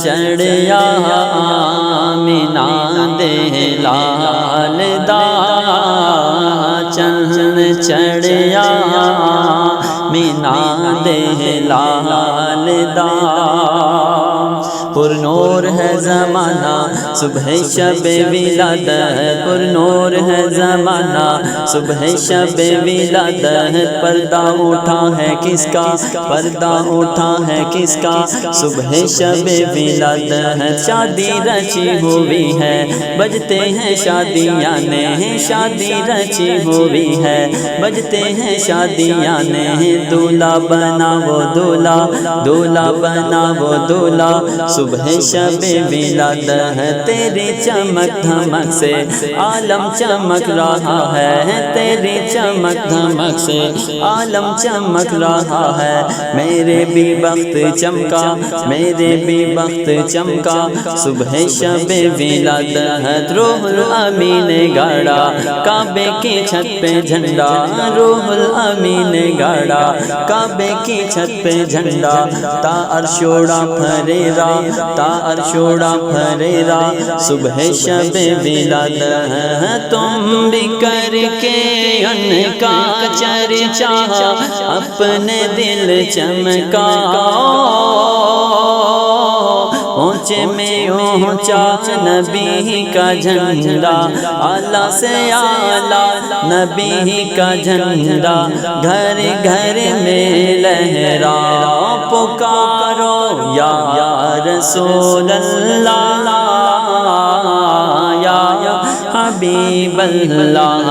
چڑھیا آمینہ دے لال دا چند چڑھیا آمینہ دے لال دا پر نور ہے زمانہ صبح شب ولادت پر نور ہے زمانہ صبح شب ولادت پردہ اٹھا ہے کس کا پردہ اٹھا ہے کس کا صبح شب ولادت شادی رچی ہوئی ہے بجتے ہیں شادیاں نے شادی رچی ہوئی ہے بجتے ہیں شادیاں نے دولہا بنا وہ دولہا دولہا بنا وہ دولہا صبح شب ولادت ہے تیری چمک دھمک سے عالم چمک رہا ہے تیری چمک دھمک سے عالم چمک رہا ہے میرے بھی بخت چمکا میرے بھی بخت چمکا صبح شب ولادت روح الامین گاڑا کعبے کی چھت پہ جھنڈا روح الامین گاڑا کعبے کی چھت پہ جھنڈا تا عرشوڑا پھریرا تا عرشوڑا پھریرا صبح شب ولادت تم بھی کر کے ان کا چرچا اپنے دل چمکا اونچے میں اونچا نبی کا جھنڈا اعلیٰ سے اعلیٰ نبی کا جھنڈا گھر گھر میں لہرا پکارو یا رسول اللہ یا حبیب اللہ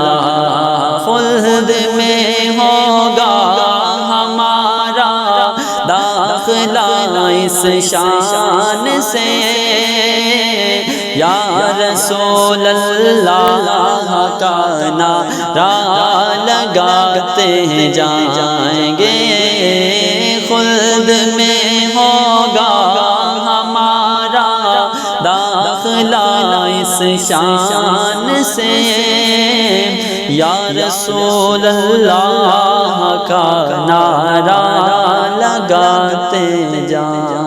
خلد میں ہوگا ہمارا داخلہ اس شان سے یا رسول اللہ کا نعرہ لگاتے جائیں گے خلد میں ہوگا ہمارا داخلہ اس شان سے یا رسول اللہ کا نعرہ لگاتے جائیں